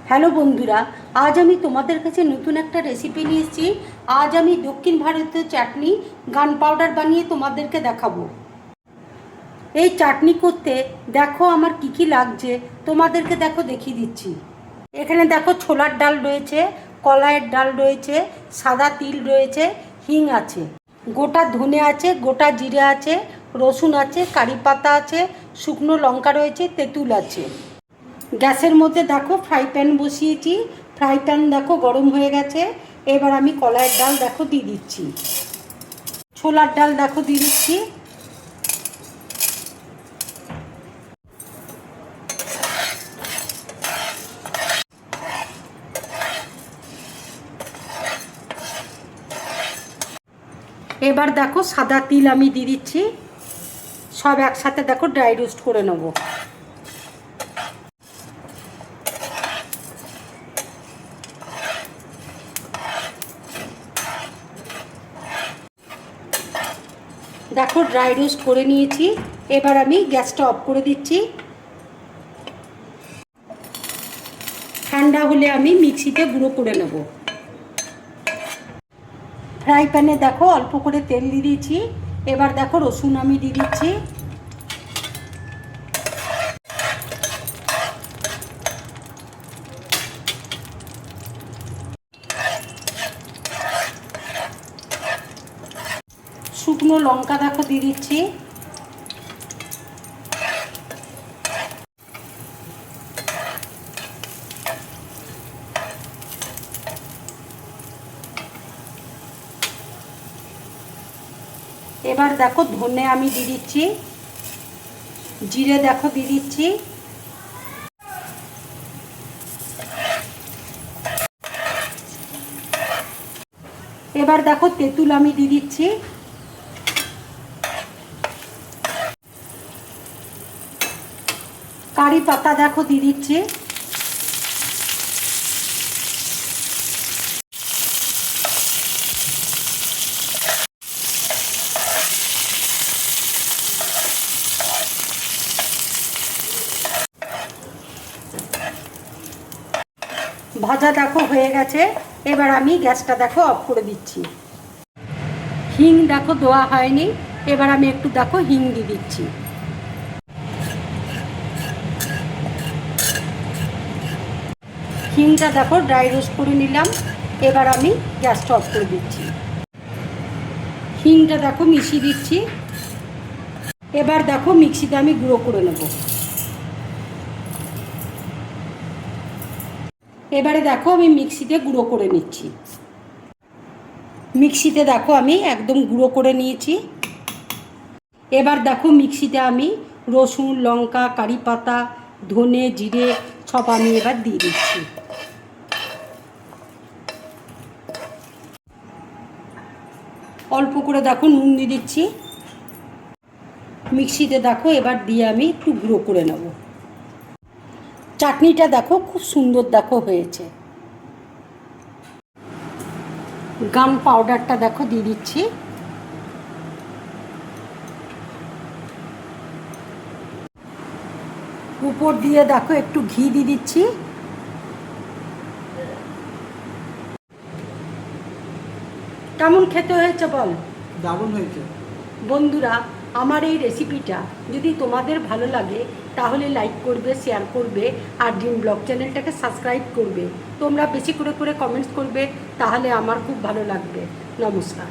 Hello বন্ধুরা, আজ আমি তোমাদের কাছে নতুন একটা রেসিপি নিয়ে এসেছি। আজ আমি দক্ষিণ ভারতীয় চাটনি গান পাউডার বানিয়ে তোমাদেরকে দেখাবো। এই চাটনি করতে দেখো আমার কি কি লাগছে, তোমাদেরকে দেখো দেখিয়ে দিচ্ছি। এখানে দেখো ছোলার ডাল রয়েছে, কলাইয়ের ডাল রয়েছে, সাদা তিল রয়েছে, হিং আছে, গোটা ধনে আছে, গোটা জিরে আছে, রসুন আছে, কারি পাতা আছে, শুকনো লঙ্কা রয়েছে, তেঁতুল আছে। গ্যাসের মধ্যে দেখো ফ্রাই প্যান বসিয়েছি। ফ্রাই প্যান দেখো গরম হয়ে গেছে। এবার আমি কলাইয়ের ডাল দেখো দিয়ে দিচ্ছি, ছোলার ডাল দেখো দিয়ে দিচ্ছি। এবার দেখো সাদা তিল আমি দিয়ে দিচ্ছি। সব একসাথে দেখো ড্রাই রোস্ট করে নেব। দেখো ড্রাই রোস্ট করে নিয়েছি। এবার আমি গ্যাসটা অফ করে দিচ্ছি। ঠান্ডা হলে আমি মিক্সিতে গুঁড়ো করে নেব। ফ্রাই প্যানে দেখো অল্প করে তেল দিয়ে দিয়েছি। এবার দেখো রসুন আমি দিয়ে দিচ্ছি। শুকনো লঙ্কা দেখো দিয়ে দিচ্ছি। এবার দেখো ধনে আমি দিয়ে দিচ্ছি, জিরে দেখো দিয়ে দিচ্ছি। এবার দেখো তেঁতুল আমি দিয়ে দিচ্ছি। কারি পাতা দেখো দিয়ে দিচ্ছি। ভাজা দেখো হয়ে গেছে। এবার আমি গ্যাসটা দেখো অফ করে দিচ্ছি। হিং দেখো দেওয়া হয়নি, এবার আমি একটু দেখো হিং দিয়ে দিচ্ছি। হিংটা দেখো ড্রাই রোস্ট করে নিলাম। এবার আমি গ্যাসটা অফ করে দিচ্ছি। হিংটা দেখো মিশিয়ে দিচ্ছি। এবার দেখো মিক্সিতে আমি গুঁড়ো করে নেব। এবারে দেখো আমি মিক্সিতে গুঁড়ো করে নিচ্ছি। মিক্সিতে দেখো আমি একদম গুঁড়ো করে নিয়েছি। এবার দেখো মিক্সিতে আমি রসুন, লঙ্কা, কারি পাতা, ধনে, জিরে সব আমি এবার দিয়ে দিচ্ছি। অল্প করে দেখো নুন দিয়ে দিচ্ছি। মিক্সিতে দেখো এবার দিয়ে আমি একটু গুঁড়ো করে নেব। চাটনিটা দেখো খুব সুন্দর দেখো হয়েছে। গান পাউডারটা দেখো দিয়ে দিচ্ছি। উপর দিয়ে দেখো একটু ঘি দিয়ে দিচ্ছি। কেমন খেতে হয়েছে বল? দারুণ হয়েছে। বন্ধুরা, আমার এই রেসিপিটা যদি তোমাদের ভালো লাগে তাহলে লাইক করবে, শেয়ার করবে, আর ড্রিম ব্লগ চ্যানেলটাকে সাবস্ক্রাইব করবে। তোমরা বেশি করে কমেন্টস করবে, তাহলে আমার খুব ভালো লাগবে। নমস্কার।